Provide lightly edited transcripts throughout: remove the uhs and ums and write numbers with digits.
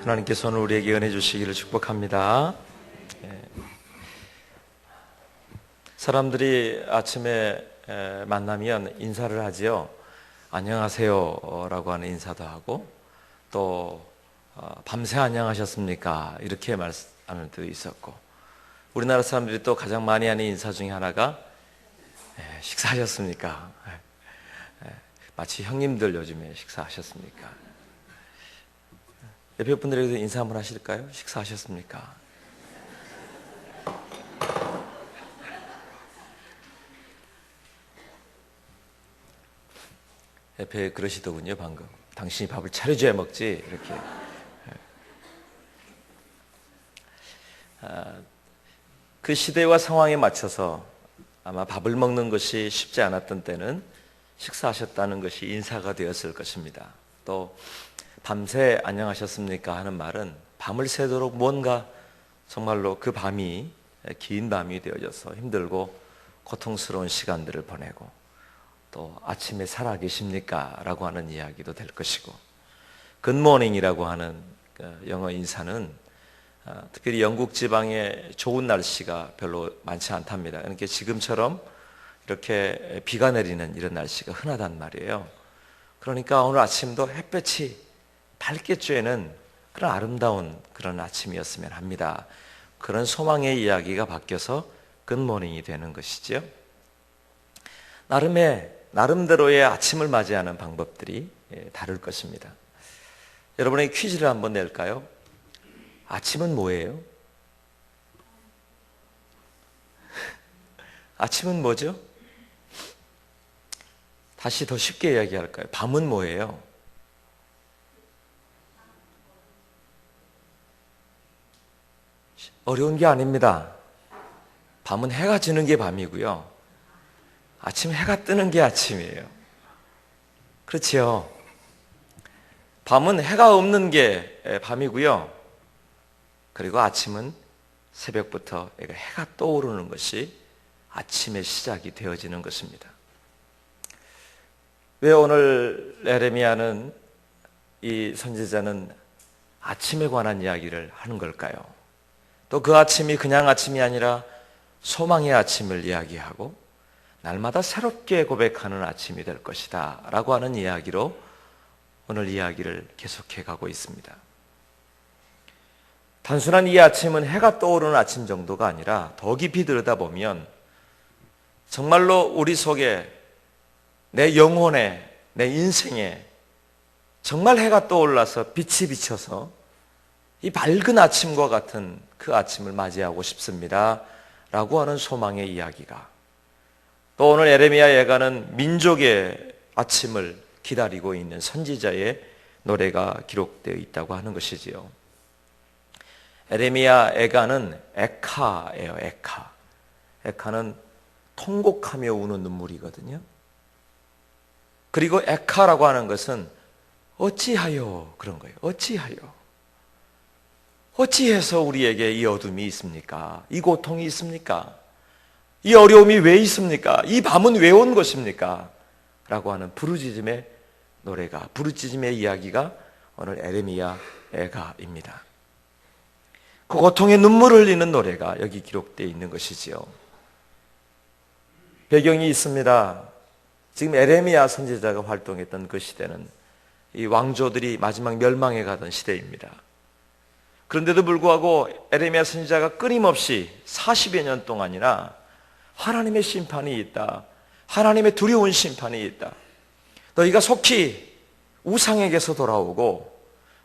하나님께서 오늘 우리에게 은혜 주시기를 축복합니다. 사람들이 아침에 만나면 인사를 하지요. 안녕하세요 라고 하는 인사도 하고, 또 밤새 안녕하셨습니까 이렇게 말하는 때도 있었고, 우리나라 사람들이 또 가장 많이 하는 인사 중에 하나가 식사하셨습니까? 마치 형님들 요즘에 식사하셨습니까? 옆에 분들에게도 인사 한번 하실까요? 식사하셨습니까? 옆에 그러시더군요, 방금. 당신이 밥을 차려줘야 먹지, 이렇게. 그 시대와 상황에 맞춰서 아마 밥을 먹는 것이 쉽지 않았던 때는 식사하셨다는 것이 인사가 되었을 것입니다. 또 밤새 안녕하셨습니까 하는 말은 밤을 새도록 뭔가 정말로 그 밤이 긴 밤이 되어져서 힘들고 고통스러운 시간들을 보내고, 또 아침에 살아계십니까 라고 하는 이야기도 될 것이고, 굿모닝이라고 하는 영어 인사는 특별히 영국 지방에 좋은 날씨가 별로 많지 않답니다. 그러니까 지금처럼 이렇게 비가 내리는 이런 날씨가 흔하단 말이에요. 그러니까 오늘 아침도 햇볕이 밝게 쬐는 그런 아름다운 그런 아침이었으면 합니다. 그런 소망의 이야기가 바뀌어서 굿모닝이 되는 것이죠. 나름대로의 아침을 맞이하는 방법들이 다를 것입니다. 여러분에게 퀴즈를 한번 낼까요? 아침은 뭐예요? 아침은 뭐죠? 다시 더 쉽게 이야기할까요? 밤은 뭐예요? 어려운 게 아닙니다. 밤은 해가 지는 게 밤이고요, 아침 해가 뜨는 게 아침이에요. 그렇지요? 밤은 해가 없는 게 밤이고요, 그리고 아침은 새벽부터 해가 떠오르는 것이 아침의 시작이 되어지는 것입니다. 왜 오늘 예레미야는, 이 선지자는 아침에 관한 이야기를 하는 걸까요? 또 그 아침이 그냥 아침이 아니라 소망의 아침을 이야기하고 날마다 새롭게 고백하는 아침이 될 것이다 라고 하는 이야기로 오늘 이야기를 계속해 가고 있습니다. 단순한 이 아침은 해가 떠오르는 아침 정도가 아니라 더 깊이 들여다보면 정말로 우리 속에, 내 영혼에, 내 인생에 정말 해가 떠올라서 빛이 비쳐서 이 밝은 아침과 같은 그 아침을 맞이하고 싶습니다 라고 하는 소망의 이야기가, 또 오늘 예레미야 예가는 민족의 아침을 기다리고 있는 선지자의 노래가 기록되어 있다고 하는 것이지요. 예레미야 예가는 에카예요. 에카는 통곡하며 우는 눈물이거든요. 그리고 에카라고 하는 것은 어찌하여 그런 거예요. 어찌해서 우리에게 이 어둠이 있습니까? 이 고통이 있습니까? 이 어려움이 왜 있습니까? 이 밤은 왜 온 것입니까? 라고 하는 부르짖음의 노래가, 부르짖음의 이야기가 오늘 예레미야 예가입니다. 그 고통의 눈물을 흘리는 노래가 여기 기록되어 있는 것이지요. 배경이 있습니다. 지금 예레미야 선지자가 활동했던 그 시대는 이 왕조들이 마지막 멸망해 가던 시대입니다. 그런데도 불구하고 예레미야 선지자가 끊임없이 40여 년 동안이나 하나님의 심판이 있다, 하나님의 두려운 심판이 있다, 너희가 속히 우상에게서 돌아오고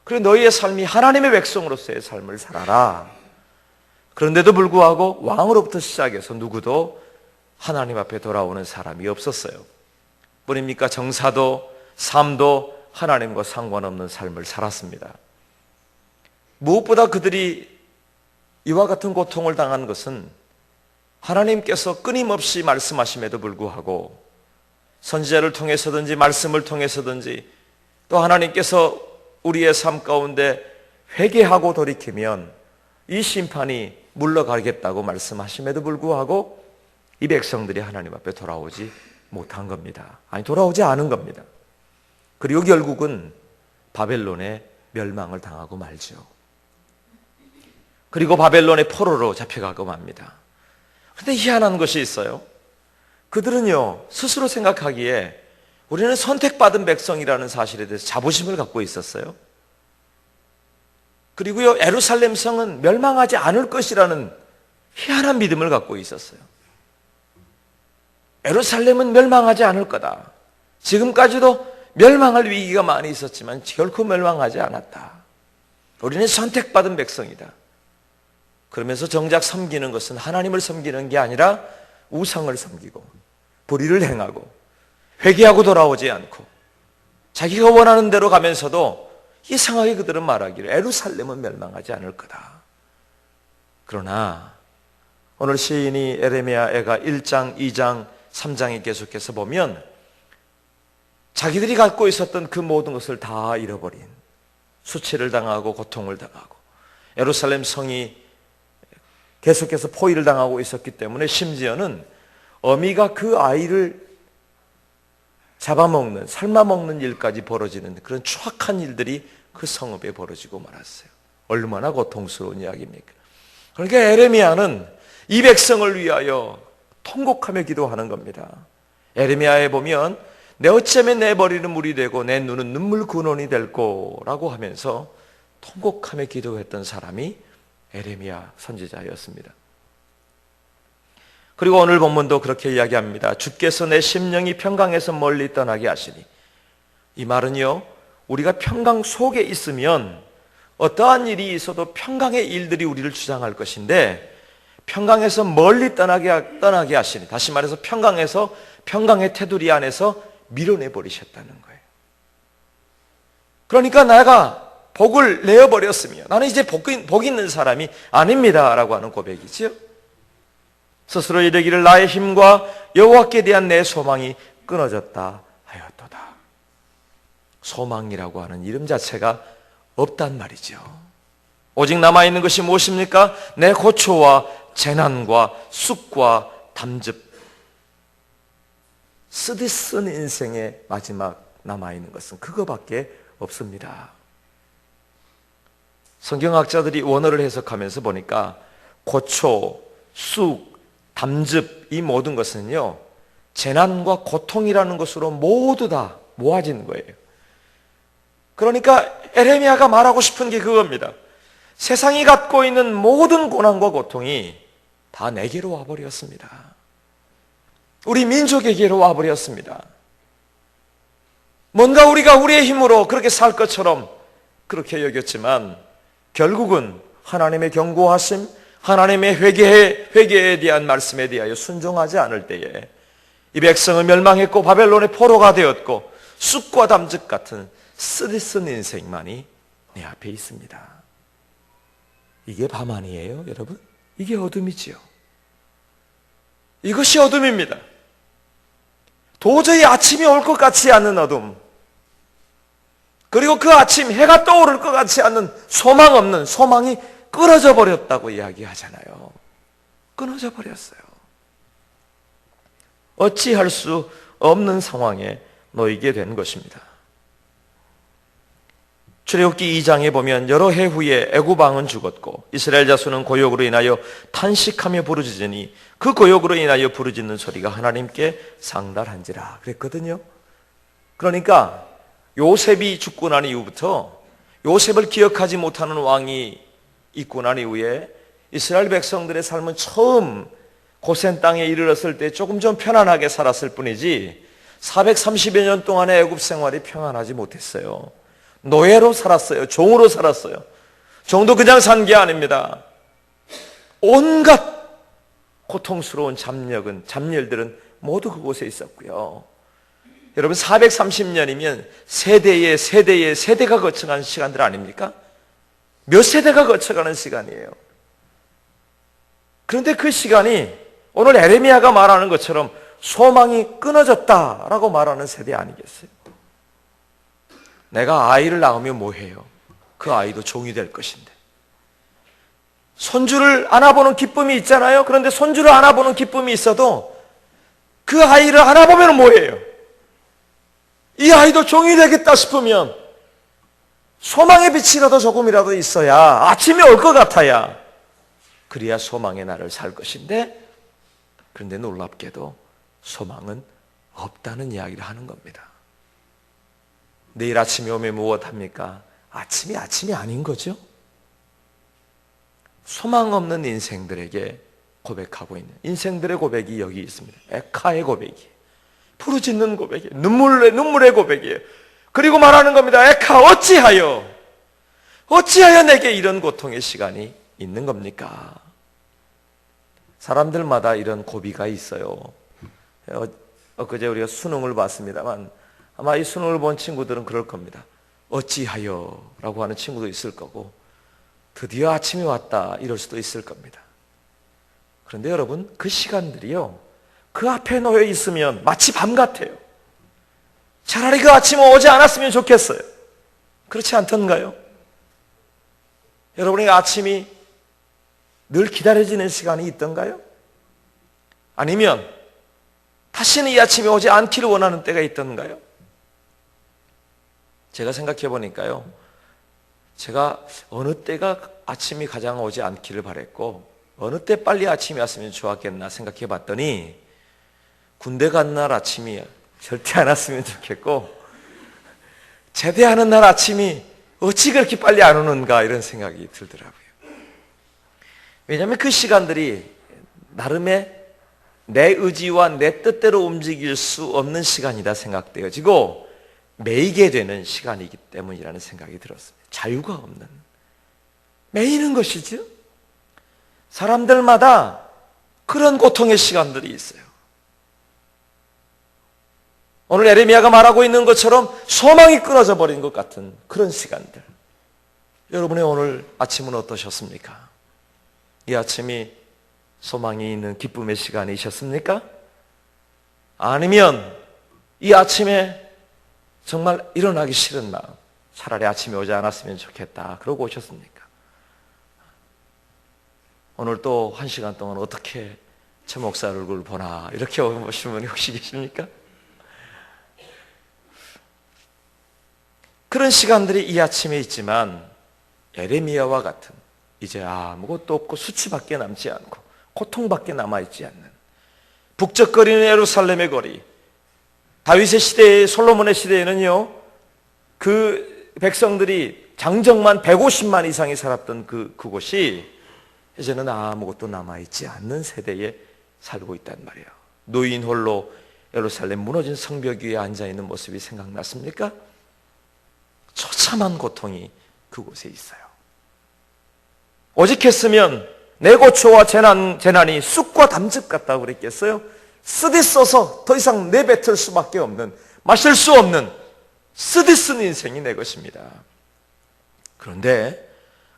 그리고 너희의 삶이 하나님의 백성으로서의 삶을 살아라. 그런데도 불구하고 왕으로부터 시작해서 누구도 하나님 앞에 돌아오는 사람이 없었어요. 뿐입니까? 정사도 삶도 하나님과 상관없는 삶을 살았습니다. 무엇보다 그들이 이와 같은 고통을 당한 것은 하나님께서 끊임없이 말씀하심에도 불구하고 선지자를 통해서든지 말씀을 통해서든지, 또 하나님께서 우리의 삶 가운데 회개하고 돌이키면 이 심판이 물러가겠다고 말씀하심에도 불구하고 이 백성들이 하나님 앞에 돌아오지 못한 겁니다. 돌아오지 않은 겁니다. 그리고 결국은 바벨론에 멸망을 당하고 말죠. 그리고 바벨론의 포로로 잡혀가고 맙니다. 그런데 희한한 것이 있어요. 그들은요, 스스로 생각하기에 우리는 선택받은 백성이라는 사실에 대해서 자부심을 갖고 있었어요. 그리고요, 예루살렘 성은 멸망하지 않을 것이라는 희한한 믿음을 갖고 있었어요. 예루살렘은 멸망하지 않을 거다. 지금까지도 멸망할 위기가 많이 있었지만 결코 멸망하지 않았다. 우리는 선택받은 백성이다. 그러면서 정작 섬기는 것은 하나님을 섬기는 게 아니라 우상을 섬기고 불의를 행하고 회개하고 돌아오지 않고 자기가 원하는 대로 가면서도 이상하게 그들은 말하기를 예루살렘은 멸망하지 않을 거다. 그러나 오늘 시인이 에레미야가 1장, 2장, 3장에 계속해서 보면 자기들이 갖고 있었던 그 모든 것을 다 잃어버린, 수치를 당하고 고통을 당하고 예루살렘 성이 계속해서 포위를 당하고 있었기 때문에 심지어는 어미가 그 아이를 잡아먹는, 삶아먹는 일까지 벌어지는 그런 추악한 일들이 그 성읍에 벌어지고 말았어요. 얼마나 고통스러운 이야기입니까? 그러니까 에레미야는 이 백성을 위하여 통곡하며 기도하는 겁니다. 에레미야에 보면 내 어쩌면 내 머리는 물이 되고 내 눈은 눈물 근원이 될 거라고 하면서 통곡하며 기도했던 사람이 에레미야 선지자였습니다. 그리고 오늘 본문도 그렇게 이야기합니다. 주께서 내 심령이 평강에서 멀리 떠나게 하시니, 이 말은요, 우리가 평강 속에 있으면 어떠한 일이 있어도 평강의 일들이 우리를 주장할 것인데 평강에서 멀리 떠나게 하시니, 다시 말해서 평강에서, 평강의 테두리 안에서 밀어내버리셨다는 거예요. 그러니까 내가 복을 내어버렸으며 나는 이제 복 있는 사람이 아닙니다 라고 하는 고백이지요. 스스로 이르기를 나의 힘과 여호와께 대한 내 소망이 끊어졌다 하였도다. 소망이라고 하는 이름 자체가 없단 말이죠. 오직 남아있는 것이 무엇입니까? 내 고초와 재난과 쑥과 담즙, 쓰디쓴 인생의 마지막 남아있는 것은 그거밖에 없습니다. 성경학자들이 원어를 해석하면서 보니까 고초, 쑥, 담즙, 이 모든 것은요, 재난과 고통이라는 것으로 모두 다 모아진 거예요. 그러니까 에레미야가 말하고 싶은 게 그겁니다. 세상이 갖고 있는 모든 고난과 고통이 다 내게로 와버렸습니다. 우리 민족에게로 와버렸습니다. 뭔가 우리가 우리의 힘으로 그렇게 살 것처럼 그렇게 여겼지만 결국은 하나님의 경고하심, 하나님의 회개에 대한 말씀에 대하여 순종하지 않을 때에 이 백성은 멸망했고 바벨론의 포로가 되었고 쑥과 담즙 같은 쓰디쓴 인생만이 내 앞에 있습니다. 이게 밤 아니에요, 여러분? 이게 어둠이지요. 이것이 어둠입니다. 도저히 아침이 올 것 같지 않은 어둠, 그리고 그 아침 해가 떠오를 것 같지 않는 소망 없는, 소망이 끊어져 버렸다고 이야기하잖아요. 끊어져 버렸어요. 어찌할 수 없는 상황에 놓이게 된 것입니다. 출애굽기 2장에 보면 여러 해 후에 애굽 왕은 죽었고 이스라엘 자손은 고역으로 인하여 탄식하며 부르짖으니 그 고역으로 인하여 부르짖는 소리가 하나님께 상달한지라 그랬거든요. 그러니까 요셉이 죽고 난 이후부터 요셉을 기억하지 못하는 왕이 있고 난 이후에 이스라엘 백성들의 삶은 처음 고센 땅에 이르렀을 때 조금 좀 편안하게 살았을 뿐이지 430여 년 동안의 애굽 생활이 평안하지 못했어요. 노예로 살았어요. 종으로 살았어요. 종도 그냥 산 게 아닙니다. 온갖 고통스러운 잡일들은 모두 그곳에 있었고요. 여러분 430년이면 세대가 거쳐가는 시간들 아닙니까? 몇 세대가 거쳐가는 시간이에요. 그런데 그 시간이 오늘 에레미야가 말하는 것처럼 소망이 끊어졌다라고 말하는 세대 아니겠어요? 내가 아이를 낳으면 뭐해요? 그 아이도 종이 될 것인데. 손주를 안아보는 기쁨이 있잖아요. 그런데 손주를 안아보는 기쁨이 있어도 그 아이를 안아보면 뭐해요? 이 아이도 종이 되겠다 싶으면 소망의 빛이라도 조금이라도 있어야 아침이 올 것 같아야 그래야 소망의 날을 살 것인데, 그런데 놀랍게도 소망은 없다는 이야기를 하는 겁니다. 내일 아침이 오면 무엇합니까? 아침이 아닌 거죠. 소망 없는 인생들에게 고백하고 있는, 인생들의 고백이 여기 있습니다. 에카의 고백이, 부르짖는 고백이, 눈물의 고백이에요. 그리고 말하는 겁니다. 에카, 어찌하여 내게 이런 고통의 시간이 있는 겁니까? 사람들마다 이런 고비가 있어요. 엊그제 우리가 수능을 봤습니다만 아마 이 수능을 본 친구들은 그럴 겁니다. 어찌하여 라고 하는 친구도 있을 거고, 드디어 아침이 왔다 이럴 수도 있을 겁니다. 그런데 여러분, 그 시간들이요, 그 앞에 놓여 있으면 마치 밤 같아요. 차라리 그 아침은 오지 않았으면 좋겠어요. 그렇지 않던가요? 여러분의 아침이 늘 기다려지는 시간이 있던가요? 아니면 다시는 이 아침이 오지 않기를 원하는 때가 있던가요? 제가 생각해 보니까요, 제가 어느 때가 아침이 가장 오지 않기를 바랬고 어느 때 빨리 아침이 왔으면 좋았겠나 생각해 봤더니, 군대 간 날 아침이 절대 안 왔으면 좋겠고, 제대하는 날 아침이 어찌 그렇게 빨리 안 오는가 이런 생각이 들더라고요. 왜냐하면 그 시간들이 나름의 내 의지와 내 뜻대로 움직일 수 없는 시간이다 생각되어지고 매이게 되는 시간이기 때문이라는 생각이 들었습니다. 자유가 없는, 매이는 것이죠. 사람들마다 그런 고통의 시간들이 있어요. 오늘 에레미야가 말하고 있는 것처럼 소망이 끊어져 버린 것 같은 그런 시간들. 여러분의 오늘 아침은 어떠셨습니까? 이 아침이 소망이 있는 기쁨의 시간이셨습니까? 아니면 이 아침에 정말 일어나기 싫은 마음, 차라리 아침에 오지 않았으면 좋겠다 그러고 오셨습니까? 오늘 또 1시간 동안 어떻게 제 목사 얼굴 보나 이렇게 오신 분이 혹시 계십니까? 그런 시간들이 이 아침에 있지만 에레미야와 같은, 이제 아무것도 없고 수치밖에 남지 않고 고통밖에 남아있지 않는 북적거리는 예루살렘의 거리, 다윗의 시대에, 솔로몬의 시대에는요, 그 백성들이 장정만 150만 이상이 살았던 그곳이 이제는 아무것도 남아있지 않는 세대에 살고 있단 말이에요. 노인 홀로 예루살렘 무너진 성벽 위에 앉아있는 모습이 생각났습니까? 처참한 고통이 그곳에 있어요. 오직 했으면 내 고초와 재난이 쑥과 담즙 같다고 그랬겠어요? 쓰디 써서 더 이상 내뱉을 수밖에 없는, 마실 수 없는 쓰디 쓴 인생이 내 것입니다. 그런데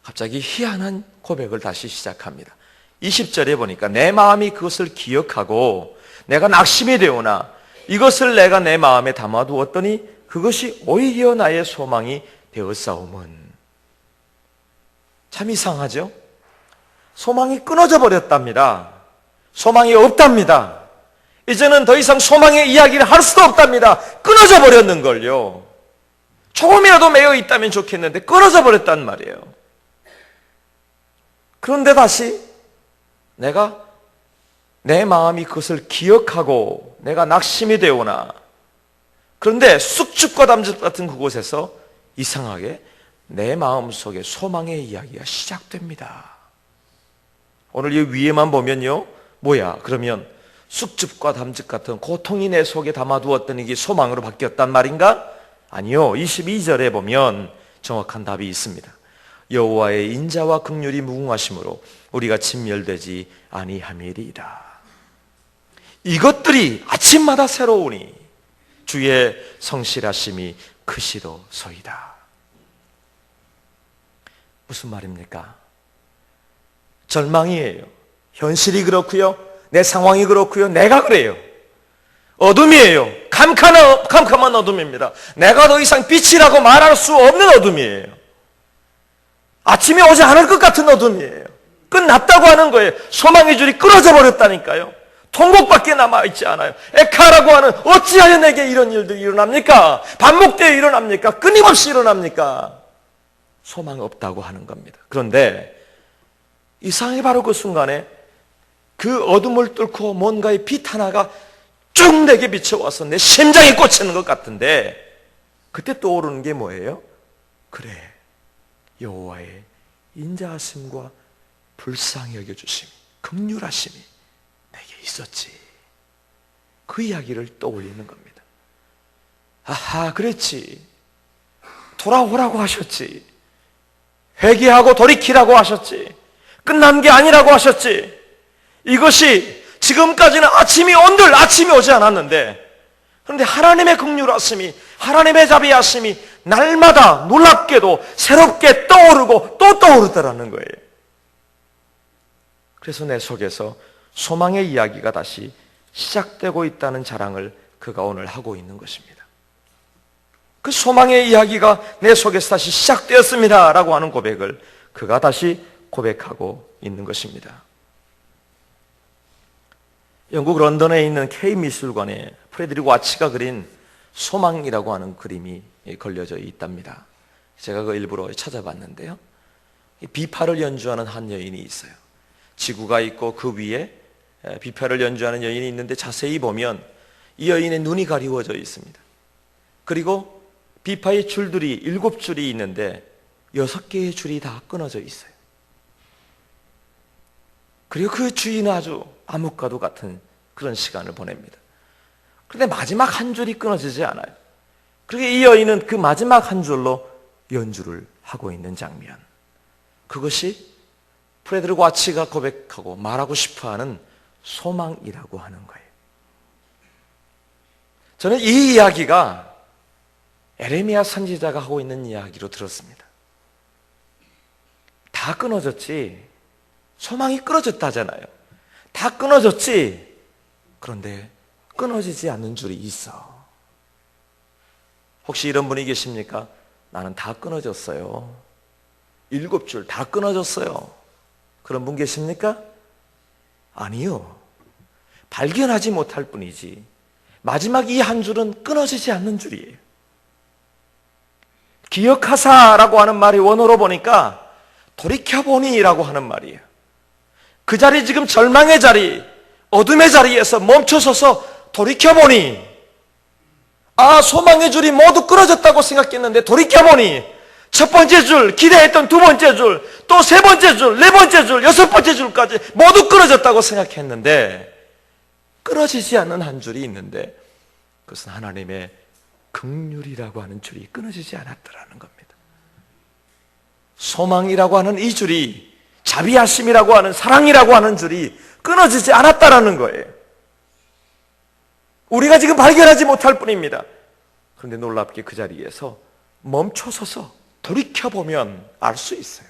갑자기 희한한 고백을 다시 시작합니다. 20절에 보니까 내 마음이 그것을 기억하고 내가 낙심이 되오나 이것을 내가 내 마음에 담아두었더니 그것이 오히려 나의 소망이 되었사오문. 참 이상하죠? 소망이 끊어져 버렸답니다. 소망이 없답니다. 이제는 더 이상 소망의 이야기를 할 수도 없답니다. 끊어져 버렸는걸요. 조금이라도 매여 있다면 좋겠는데 끊어져 버렸단 말이에요. 그런데 다시 내가 내 마음이 그것을 기억하고 내가 낙심이 되오나, 그런데 쑥죽과 담즙 같은 그곳에서 이상하게 내 마음속에 소망의 이야기가 시작됩니다. 오늘 이 위에만 보면요, 뭐야? 그러면 쑥즙과 담즙 같은 고통이 내 속에 담아두었던 이게 소망으로 바뀌었단 말인가? 아니요. 22절에 보면 정확한 답이 있습니다. 여호와의 인자와 긍휼이 무궁하심으로 우리가 진멸되지 아니함이리이다. 이것들이 아침마다 새로우니 주의 성실하심이 크시도소이다. 무슨 말입니까? 절망이에요. 현실이 그렇고요, 내 상황이 그렇고요, 내가 그래요. 어둠이에요. 캄캄한 어둠입니다. 내가 더 이상 빛이라고 말할 수 없는 어둠이에요. 아침이 오지 않을 것 같은 어둠이에요. 끝났다고 하는 거예요. 소망의 줄이 끊어져 버렸다니까요. 통곡밖에 남아있지 않아요. 에카라고 하는, 어찌하여 내게 이런 일들이 일어납니까? 반복되어 일어납니까? 끊임없이 일어납니까? 소망 없다고 하는 겁니다. 그런데 이상하게 바로 그 순간에 그 어둠을 뚫고 뭔가의 빛 하나가 쭉 내게 비춰와서 내 심장에 꽂히는 것 같은데, 그때 떠오르는 게 뭐예요? 그래, 여호와의 인자하심과 불쌍히 여겨주심이, 긍휼하심이 내게 있었지. 그 이야기를 떠올리는 겁니다. 아하, 그랬지. 돌아오라고 하셨지. 회개하고 돌이키라고 하셨지. 끝난 게 아니라고 하셨지. 이것이 지금까지는 아침이 온들 아침이 오지 않았는데, 그런데 하나님의 긍휼하심이, 하나님의 자비하심이 날마다 놀랍게도 새롭게 떠오르고 또 떠오르더라는 거예요. 그래서 내 속에서 소망의 이야기가 다시 시작되고 있다는 자랑을 그가 오늘 하고 있는 것입니다. 그 소망의 이야기가 내 속에서 다시 시작되었습니다 라고 하는 고백을 그가 다시 고백하고 있는 것입니다. 영국 런던에 있는 K미술관에 프레드릭 와츠가 그린 소망이라고 하는 그림이 걸려져 있답니다. 제가 그 일부러 찾아봤는데요, 비파를 연주하는 한 여인이 있어요. 지구가 있고 그 위에 비파를 연주하는 여인이 있는데, 자세히 보면 이 여인의 눈이 가리워져 있습니다. 그리고 비파의 줄들이 7줄이 있는데 6개의 줄이 다 끊어져 있어요. 그리고 그 주인은 아주 암흑과도 같은 그런 시간을 보냅니다. 그런데 마지막 한 줄이 끊어지지 않아요. 그리고 이 여인은 그 마지막 한 줄로 연주를 하고 있는 장면, 그것이 프레드릭 와츠가 고백하고 말하고 싶어하는 소망이라고 하는 거예요. 저는 이 이야기가 에레미야 선지자가 하고 있는 이야기로 들었습니다. 다 끊어졌지, 소망이 끊어졌다잖아요. 다 끊어졌지. 그런데 끊어지지 않는 줄이 있어. 혹시 이런 분이 계십니까? 나는 다 끊어졌어요. 7줄 다 끊어졌어요. 그런 분 계십니까? 아니요. 발견하지 못할 뿐이지 마지막 이 한 줄은 끊어지지 않는 줄이에요. 기억하사라고 하는 말이 원어로 보니까 돌이켜보니라고 하는 말이에요. 그 자리, 지금 절망의 자리, 어둠의 자리에서 멈춰서서 돌이켜보니, 아, 소망의 줄이 모두 끊어졌다고 생각했는데 돌이켜보니 첫 번째 줄, 기대했던 두 번째 줄, 또 세 번째 줄, 네 번째 줄, 여섯 번째 줄까지 모두 끊어졌다고 생각했는데 끊어지지 않는 한 줄이 있는데, 그것은 하나님의 긍휼이라고 하는 줄이 끊어지지 않았더라는 겁니다. 소망이라고 하는 이 줄이, 자비하심이라고 하는, 사랑이라고 하는 줄이 끊어지지 않았다라는 거예요. 우리가 지금 발견하지 못할 뿐입니다. 그런데 놀랍게 그 자리에서 멈춰서서 돌이켜보면 알 수 있어요.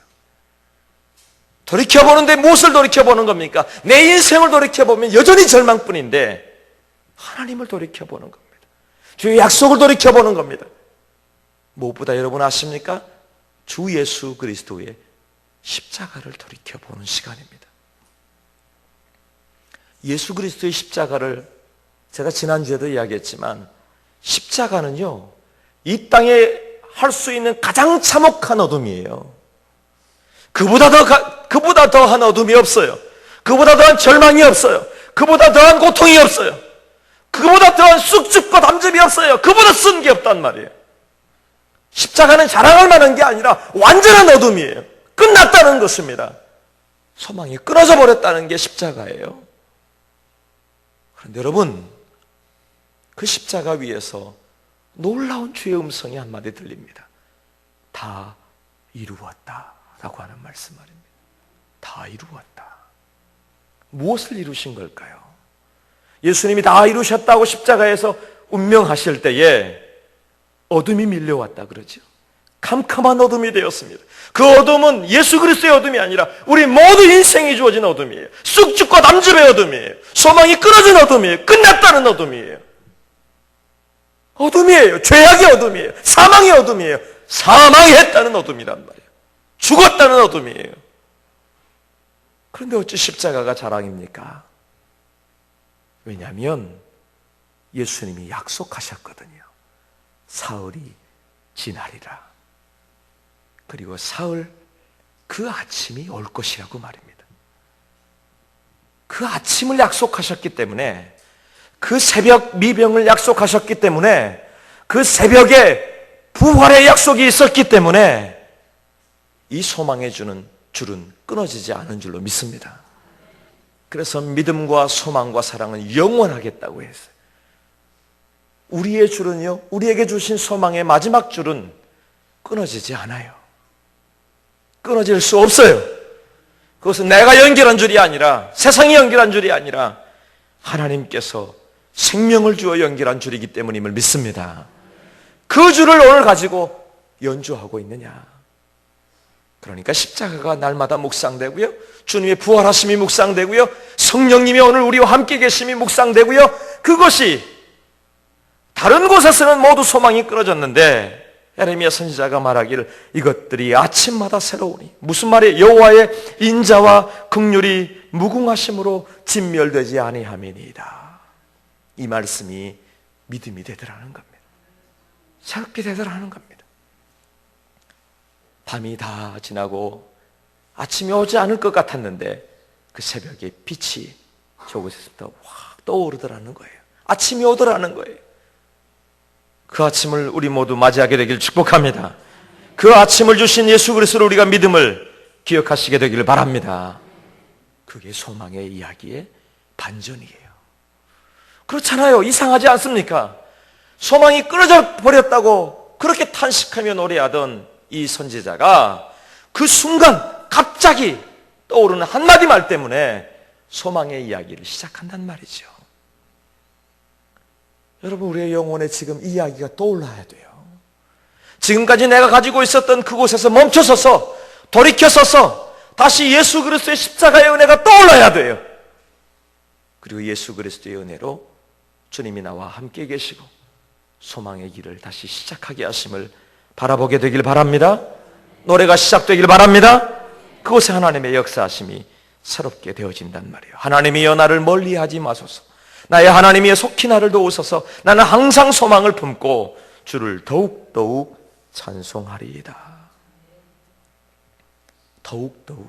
돌이켜보는데 무엇을 돌이켜보는 겁니까? 내 인생을 돌이켜보면 여전히 절망뿐인데 하나님을 돌이켜보는 겁니다. 주의 약속을 돌이켜보는 겁니다. 무엇보다 여러분 아십니까? 주 예수 그리스도의 십자가를 돌이켜보는 시간입니다. 예수 그리스도의 십자가를 제가 지난주에도 이야기했지만, 십자가는요, 이 땅에 할 수 있는 가장 참혹한 어둠이에요. 그보다 더한 어둠이 없어요. 그보다 더한 절망이 없어요. 그보다 더한 고통이 없어요. 그보다 더한 쑥죽과 담즙이 없어요. 그보다 쓴 게 없단 말이에요. 십자가는 자랑할 만한 게 아니라 완전한 어둠이에요. 끝났다는 것입니다. 소망이 끊어져 버렸다는 게 십자가예요. 그런데 여러분, 그 십자가 위에서 놀라운 주의 음성이 한마디 들립니다. 다 이루었다 라고 하는 말씀 말입니다. 다 이루었다. 무엇을 이루신 걸까요? 예수님이 다 이루셨다고 십자가에서 운명하실 때에 어둠이 밀려왔다 그러죠. 캄캄한 어둠이 되었습니다. 그 어둠은 예수 그리스도의 어둠이 아니라 우리 모두 인생이 주어진 어둠이에요. 쑥죽과 담즙의 어둠이에요. 소망이 끊어진 어둠이에요. 끝났다는 어둠이에요. 어둠이에요. 죄악의 어둠이에요. 사망의 어둠이에요. 사망했다는 어둠이란 말이에요. 죽었다는 어둠이에요. 그런데 어찌 십자가가 자랑입니까? 왜냐하면 예수님이 약속하셨거든요. 사흘이 지나리라. 그리고 사흘 그 아침이 올 것이라고 말입니다. 그 아침을 약속하셨기 때문에, 그 새벽 미병을 약속하셨기 때문에, 그 새벽에 부활의 약속이 있었기 때문에 이 소망해 주는 줄은 끊어지지 않은 줄로 믿습니다. 그래서 믿음과 소망과 사랑은 영원하겠다고 했어요. 우리의 줄은요, 우리에게 주신 소망의 마지막 줄은 끊어지지 않아요. 끊어질 수 없어요. 그것은 내가 연결한 줄이 아니라, 세상이 연결한 줄이 아니라 하나님께서 생명을 주어 연결한 줄이기 때문임을 믿습니다. 그 줄을 오늘 가지고 연주하고 있느냐? 그러니까 십자가가 날마다 묵상되고요, 주님의 부활하심이 묵상되고요, 성령님이 오늘 우리와 함께 계심이 묵상되고요, 그것이 다른 곳에서는 모두 소망이 끊어졌는데 에레미야 선지자가 말하기를 이것들이 아침마다 새로우니, 무슨 말이에요? 여호와의 인자와 긍휼이 무궁하심으로 진멸되지 아니함이니이다. 이 말씀이 믿음이 되더라는 겁니다. 새롭게 되더라는 겁니다. 밤이 다 지나고 아침이 오지 않을 것 같았는데 그 새벽에 빛이 저곳에서부터 확 떠오르더라는 거예요. 아침이 오더라는 거예요. 그 아침을 우리 모두 맞이하게 되길 축복합니다. 그 아침을 주신 예수 그리스도를 우리가 믿음을 기억하시게 되기를 바랍니다. 그게 소망의 이야기의 반전이에요. 그렇잖아요. 이상하지 않습니까? 소망이 끊어져 버렸다고 그렇게 탄식하며 노래하던 이 선지자가 그 순간 갑자기 떠오르는 한마디 말 때문에 소망의 이야기를 시작한단 말이죠. 여러분, 우리의 영혼에 지금 이 이야기가 떠올라야 돼요. 지금까지 내가 가지고 있었던 그곳에서 멈춰서서 돌이켜서서 다시 예수 그리스도의 십자가의 은혜가 떠올라야 돼요. 그리고 예수 그리스도의 은혜로 주님이 나와 함께 계시고 소망의 길을 다시 시작하게 하심을 바라보게 되길 바랍니다. 노래가 시작되길 바랍니다. 그곳에 하나님의 역사하심이 새롭게 되어진단 말이에요. 하나님이여 나를 멀리하지 마소서. 나의 하나님이여 속히 나를 도우소서. 나는 항상 소망을 품고 주를 더욱더욱 찬송하리이다. 더욱더욱이요.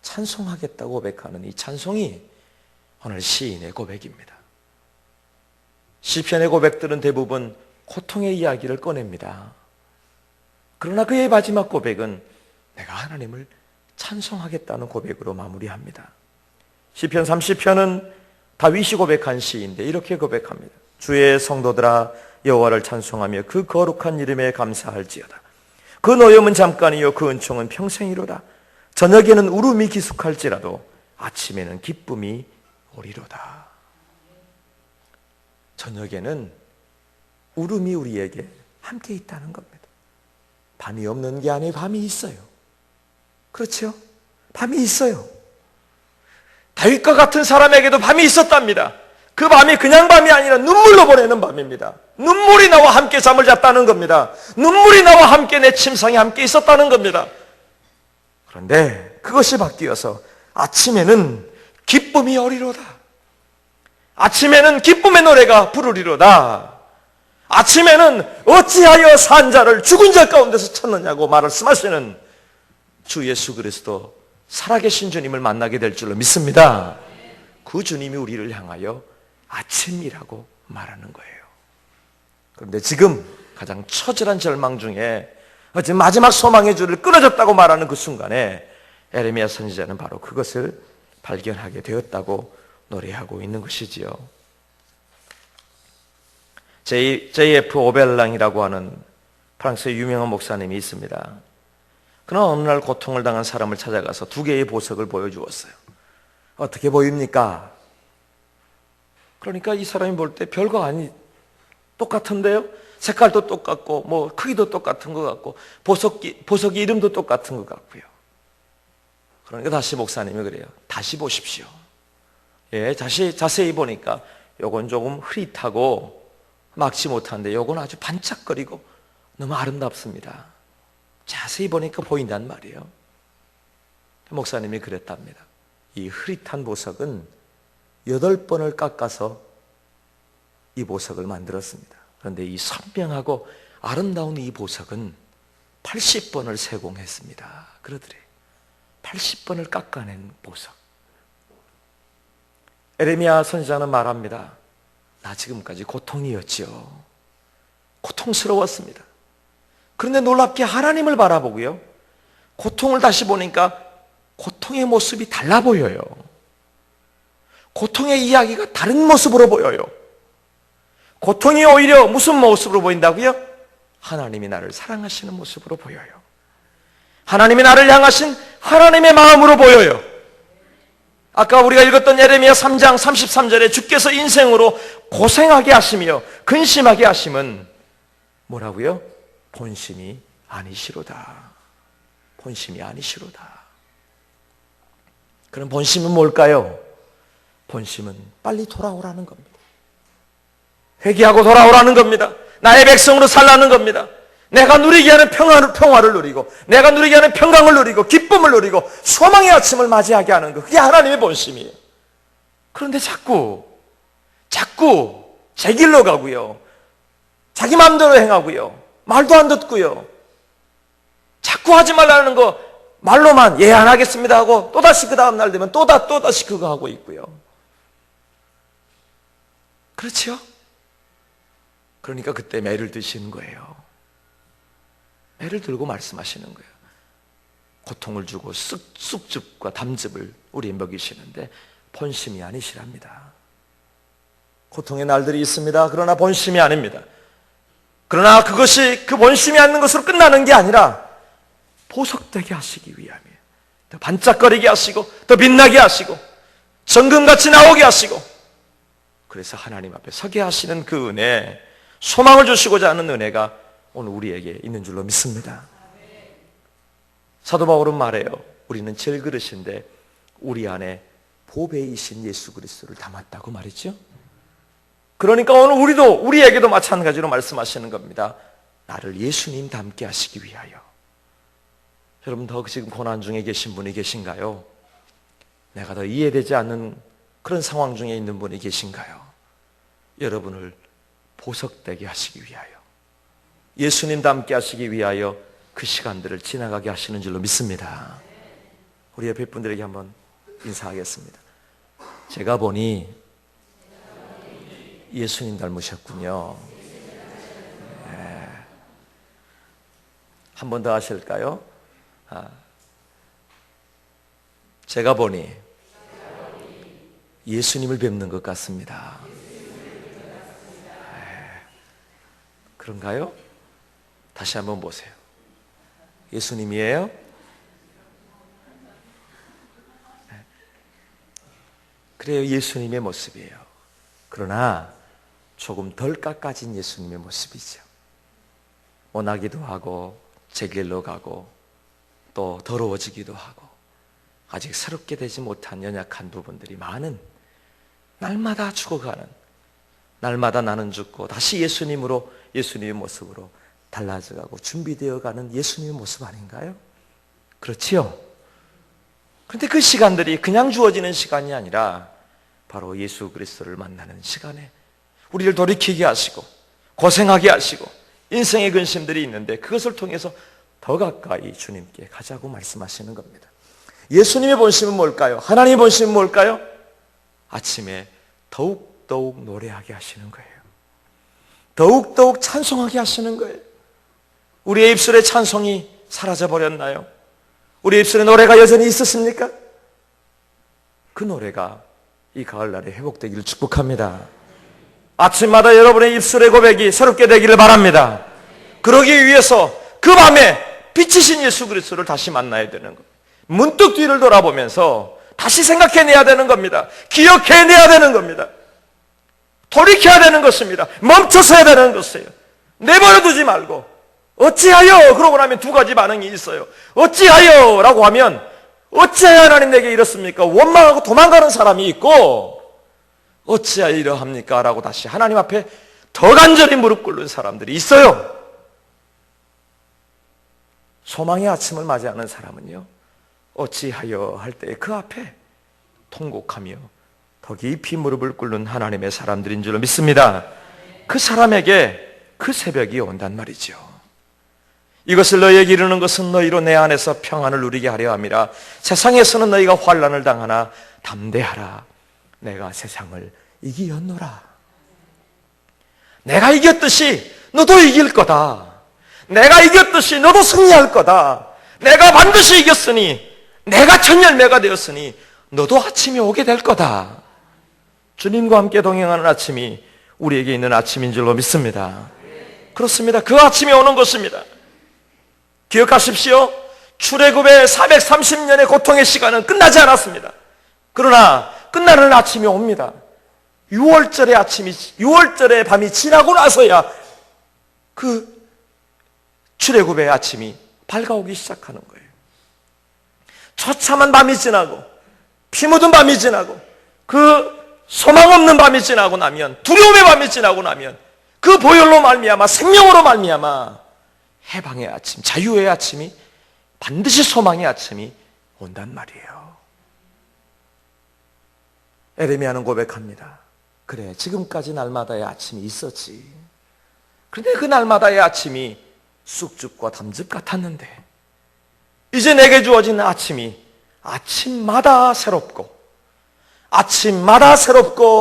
찬송하겠다고 고백하는 이 찬송이 오늘 시인의 고백입니다. 시편의 고백들은 대부분 고통의 이야기를 꺼냅니다. 그러나 그의 마지막 고백은 내가 하나님을 찬송하겠다는 고백으로 마무리합니다. 시편 30편은 다윗이 고백한 시인데 이렇게 고백합니다. 주의 성도들아 여호와를 찬송하며 그 거룩한 이름에 감사할지어다. 그 노염은 잠깐이요 그 은총은 평생이로다. 저녁에는 울음이 기숙할지라도 아침에는 기쁨이 오리로다. 저녁에는 울음이 우리에게 함께 있다는 겁니다. 밤이 없는 게 아니에요. 밤이 있어요. 그렇죠? 밤이 있어요. 다윗과 같은 사람에게도 밤이 있었답니다. 그 밤이 그냥 밤이 아니라 눈물로 보내는 밤입니다. 눈물이 나와 함께 잠을 잤다는 겁니다. 눈물이 나와 함께 내 침상에 함께 있었다는 겁니다. 그런데 그것이 바뀌어서 아침에는 기쁨이 오리로다. 아침에는 기쁨의 노래가 부르리로다. 아침에는 어찌하여 산 자를 죽은 자 가운데서 찾느냐고 말씀하시는 주 예수 그리스도 살아계신 주님을 만나게 될 줄로 믿습니다. 그 주님이 우리를 향하여 아침이라고 말하는 거예요. 그런데 지금 가장 처절한 절망 중에 어제 마지막 소망의 줄을 끊어졌다고 말하는 그 순간에 에레미야 선지자는 바로 그것을 발견하게 되었다고 노래하고 있는 것이지요. J.F. 오벨랑이라고 하는 프랑스의 유명한 목사님이 있습니다. 그러나 어느 날 고통을 당한 사람을 찾아가서 두 개의 보석을 보여주었어요. 어떻게 보입니까? 그러니까 이 사람이 볼 때 별거 아니 똑같은데요? 색깔도 똑같고 뭐 크기도 똑같은 것 같고 보석이 이름도 똑같은 것 같고요. 그러니까 다시 목사님이 그래요. 다시 보십시오. 예, 다시 자세히 보니까 요건 조금 흐릿하고 막지 못한데 요건 아주 반짝거리고 너무 아름답습니다. 자세히 보니까 보인단 말이에요. 목사님이 그랬답니다. 이 흐릿한 보석은 8번을 깎아서 이 보석을 만들었습니다. 그런데 이 선명하고 아름다운 이 보석은 80번을 세공했습니다. 그러더래요. 80번을 깎아낸 보석. 에레미야 선지자는 말합니다. 나 지금까지 고통이었지요. 고통스러웠습니다. 그런데 놀랍게 하나님을 바라보고요, 고통을 다시 보니까 고통의 모습이 달라 보여요. 고통의 이야기가 다른 모습으로 보여요. 고통이 오히려 무슨 모습으로 보인다고요? 하나님이 나를 사랑하시는 모습으로 보여요. 하나님이 나를 향하신 하나님의 마음으로 보여요. 아까 우리가 읽었던 예레미야 3장 33절에 주께서 인생으로 고생하게 하시며 근심하게 하심은 뭐라고요? 본심이 아니시로다. 본심이 아니시로다. 그럼 본심은 뭘까요? 본심은 빨리 돌아오라는 겁니다. 회개하고 돌아오라는 겁니다. 나의 백성으로 살라는 겁니다. 내가 누리게 하는 평화를 누리고, 내가 누리게 하는 평강을 누리고, 기쁨을 누리고, 소망의 아침을 맞이하게 하는 것, 그게 하나님의 본심이에요. 그런데 자꾸 제 길로 가고요, 자기 마음대로 행하고요, 말도 안 듣고요, 자꾸 하지 말라는 거 말로만 예 안 하겠습니다 하고 또다시 그 다음 날 되면 또다시 그거 하고 있고요. 그렇죠? 그러니까 그때 매를 드시는 거예요. 매를 들고 말씀하시는 거예요. 고통을 주고 쑥즙과 담즙을 우리에 먹이시는데 본심이 아니시랍니다. 고통의 날들이 있습니다. 그러나 본심이 아닙니다. 그러나 그것이 그 본심이 않는 것으로 끝나는 게 아니라 보석되게 하시기 위함이에요. 더 반짝거리게 하시고, 더 빛나게 하시고, 정금같이 나오게 하시고, 그래서 하나님 앞에 서게 하시는 그 은혜, 소망을 주시고자 하는 은혜가 오늘 우리에게 있는 줄로 믿습니다. 사도 바울은 말해요. 우리는 질그릇인데 우리 안에 보배이신 예수 그리스도를 담았다고 말이죠. 그러니까 오늘 우리에게도 마찬가지로 말씀하시는 겁니다. 나를 예수님 닮게 하시기 위하여. 여러분, 더 지금 고난 중에 계신 분이 계신가요? 내가 더 이해되지 않는 그런 상황 중에 있는 분이 계신가요? 여러분을 보석되게 하시기 위하여, 예수님 닮게 하시기 위하여 그 시간들을 지나가게 하시는 줄로 믿습니다. 우리 옆에 분들에게 한번 인사하겠습니다. 제가 보니 예수님 닮으셨군요. 네. 한 번 더 하실까요? 제가 보니 예수님을 뵙는 것 같습니다. 네. 그런가요? 다시 한번 보세요. 예수님이에요? 네. 그래요, 예수님의 모습이에요. 그러나 조금 덜 깎아진 예수님의 모습이죠. 원하기도 하고 제 길로 가고 또 더러워지기도 하고 아직 새롭게 되지 못한 연약한 부분들이 많은, 날마다 죽어가는, 날마다 나는 죽고 다시 예수님의 모습으로 달라져가고 준비되어가는 예수님의 모습 아닌가요? 그렇지요? 그런데 그 시간들이 그냥 주어지는 시간이 아니라 바로 예수 그리스도를 만나는 시간에 우리를 돌이키게 하시고 고생하게 하시고 인생의 근심들이 있는데 그것을 통해서 더 가까이 주님께 가자고 말씀하시는 겁니다. 예수님의 본심은 뭘까요? 하나님의 본심은 뭘까요? 아침에 더욱더욱 노래하게 하시는 거예요. 더욱더욱 찬송하게 하시는 거예요. 우리의 입술의 찬송이 사라져버렸나요? 우리의 입술에 노래가 여전히 있었습니까? 그 노래가 이 가을날에 회복되기를 축복합니다. 아침마다 여러분의 입술의 고백이 새롭게 되기를 바랍니다. 그러기 위해서 그 밤에 빛이신 예수 그리스도를 다시 만나야 되는 겁니다. 문득 뒤를 돌아보면서 다시 생각해내야 되는 겁니다. 기억해내야 되는 겁니다. 돌이켜야 되는 것입니다. 멈춰서야 되는 것이에요. 내버려두지 말고 어찌하여, 그러고 나면 두 가지 반응이 있어요. 어찌하여 라고 하면 어찌하여 하나님 내게 이렇습니까? 원망하고 도망가는 사람이 있고, 어찌하여 이러합니까? 라고 다시 하나님 앞에 더 간절히 무릎 꿇는 사람들이 있어요. 소망의 아침을 맞이하는 사람은요, 어찌하여 할 때 그 앞에 통곡하며 더 깊이 무릎을 꿇는 하나님의 사람들인 줄로 믿습니다. 그 사람에게 그 새벽이 온단 말이죠. 이것을 너희에게 이르는 것은 너희로 내 안에서 평안을 누리게 하려 함이라. 세상에서는 너희가 환난을 당하나 담대하라. 내가 세상을 이기었노라. 내가 이겼듯이 너도 이길 거다. 내가 이겼듯이 너도 승리할 거다. 내가 반드시 이겼으니, 내가 첫 열매가 되었으니 너도 아침이 오게 될 거다. 주님과 함께 동행하는 아침이 우리에게 있는 아침인 줄로 믿습니다. 그렇습니다. 그 아침이 오는 것입니다. 기억하십시오. 출애굽의 430년의 고통의 시간은 끝나지 않았습니다. 그러나 끝나는 아침이 옵니다. 6월절의 밤이 지나고 나서야 그 출애굽의 아침이 밝아오기 시작하는 거예요. 처참한 밤이 지나고 피 묻은 밤이 지나고 그 소망 없는 밤이 지나고 나면, 두려움의 밤이 지나고 나면 그 보혈로 말미암아, 생명으로 말미암아 해방의 아침, 자유의 아침이, 반드시 소망의 아침이 온단 말이에요. 에레미야는 고백합니다. 그래, 지금까지 날마다의 아침이 있었지. 그런데 그 날마다의 아침이 쑥죽과 담즙 같았는데 이제 내게 주어진 아침이 아침마다 새롭고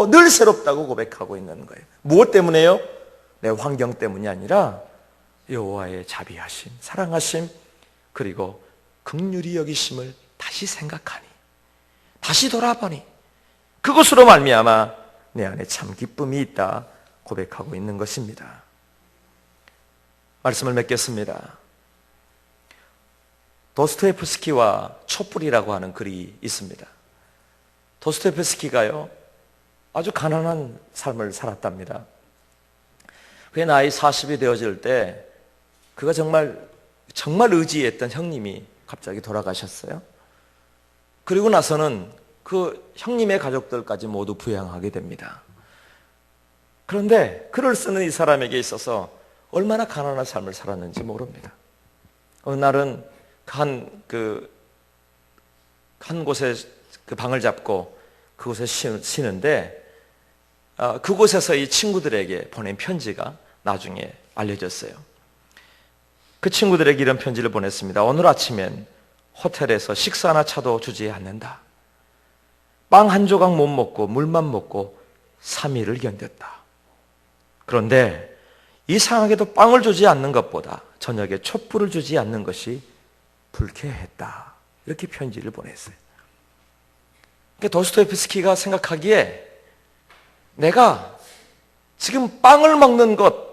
늘 새롭다고 고백하고 있는 거예요. 무엇 때문에요? 내 환경 때문이 아니라 여호와의 자비하심, 사랑하심, 그리고 긍휼히 여기심을 다시 생각하니, 다시 돌아보니 그것으로 말미암아 내 안에 참 기쁨이 있다 고백하고 있는 것입니다. 말씀을 맺겠습니다. 도스토옙스키와 촛불이라고 하는 글이 있습니다. 도스토옙스키가요, 아주 가난한 삶을 살았답니다. 그의 나이 40이 되어질 때 그가 정말 의지했던 형님이 갑자기 돌아가셨어요. 그리고 나서는 그 형님의 가족들까지 모두 부양하게 됩니다. 그런데 글을 쓰는 이 사람에게 있어서 얼마나 가난한 삶을 살았는지 모릅니다. 어느 날은 한 곳에 그 방을 잡고 그곳에 쉬는데 그곳에서 이 친구들에게 보낸 편지가 나중에 알려졌어요. 그 친구들에게 이런 편지를 보냈습니다. 오늘 아침엔 호텔에서 식사나 차도 주지 않는다. 빵 한 조각 못 먹고 물만 먹고 3일을 견뎠다. 그런데 이상하게도 빵을 주지 않는 것보다 저녁에 촛불을 주지 않는 것이 불쾌했다. 이렇게 편지를 보냈어요. 도스토옙스키가 생각하기에 내가 지금 빵을 먹는 것,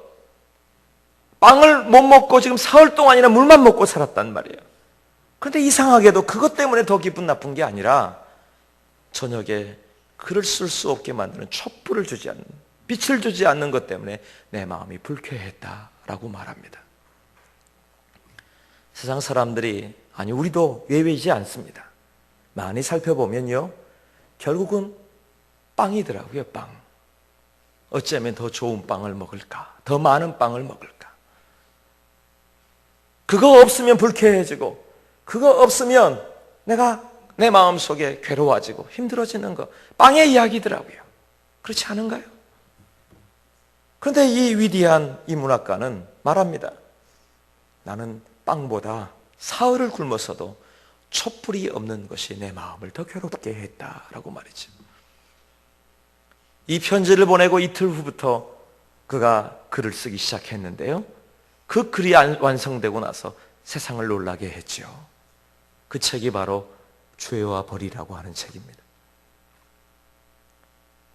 빵을 못 먹고 지금 사흘 동안이나 물만 먹고 살았단 말이에요. 그런데 이상하게도 그것 때문에 더 기분 나쁜 게 아니라 저녁에 글을 쓸 수 없게 만드는 촛불을 주지 않는, 빛을 주지 않는 것 때문에 내 마음이 불쾌했다라고 말합니다. 세상 사람들이, 아니 우리도 예외이지 않습니다. 많이 살펴보면요, 결국은 빵이더라고요. 빵. 어쩌면 더 좋은 빵을 먹을까, 더 많은 빵을 먹을까. 그거 없으면 불쾌해지고, 그거 없으면 내가 내 마음속에 괴로워지고 힘들어지는 거, 빵의 이야기더라고요. 그렇지 않은가요? 그런데 이 위대한 이 문학가는 말합니다. 나는 빵보다 사흘을 굶어서도 촛불이 없는 것이 내 마음을 더 괴롭게 했다라고 말이죠. 이 편지를 보내고 이틀 후부터 그가 글을 쓰기 시작했는데요, 그 글이 완성되고 나서 세상을 놀라게 했죠. 그 책이 바로 죄와 벌이라고 하는 책입니다.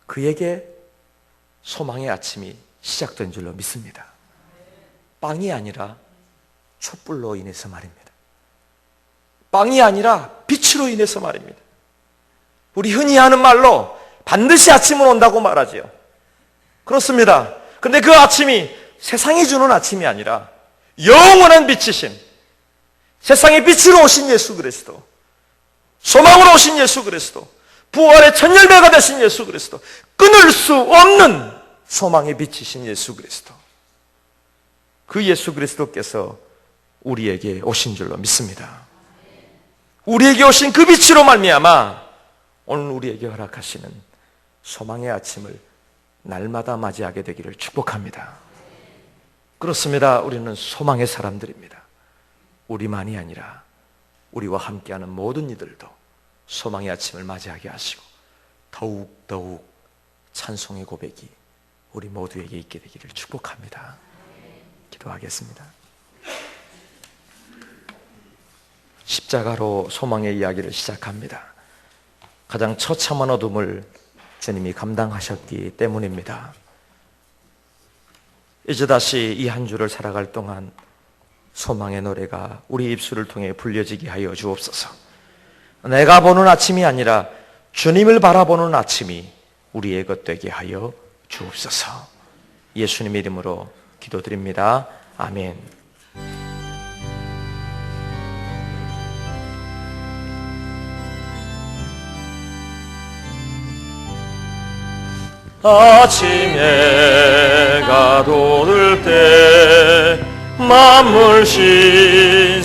그에게 소망의 아침이 시작된 줄로 믿습니다. 빵이 아니라 촛불로 인해서 말입니다. 빵이 아니라 빛으로 인해서 말입니다. 우리 흔히 하는 말로 반드시 아침은 온다고 말하지요. 그렇습니다. 그런데 그 아침이 세상이 주는 아침이 아니라 영원한 빛이신, 세상의 빛으로 오신 예수 그리스도, 소망으로 오신 예수 그리스도, 부활의 첫 열매가 되신 예수 그리스도, 끊을 수 없는 소망의 빛이신 예수 그리스도, 그 예수 그리스도께서 우리에게 오신 줄로 믿습니다. 우리에게 오신 그 빛으로 말미암아 오늘 우리에게 허락하시는 소망의 아침을 날마다 맞이하게 되기를 축복합니다. 그렇습니다. 우리는 소망의 사람들입니다. 우리만이 아니라 우리와 함께하는 모든 이들도 소망의 아침을 맞이하게 하시고 더욱 찬송의 고백이 우리 모두에게 있게 되기를 축복합니다. 기도하겠습니다. 십자가로 소망의 이야기를 시작합니다. 가장 처참한 어둠을 주님이 감당하셨기 때문입니다. 이제 다시 이 한 주를 살아갈 동안 소망의 노래가 우리 입술을 통해 불려지게 하여 주옵소서. 내가 보는 아침이 아니라 주님을 바라보는 아침이 우리의 것 되게 하여 주옵소서. 예수님 이름으로 기도드립니다. 아멘. 아침에 해가 돋을 때 만물 신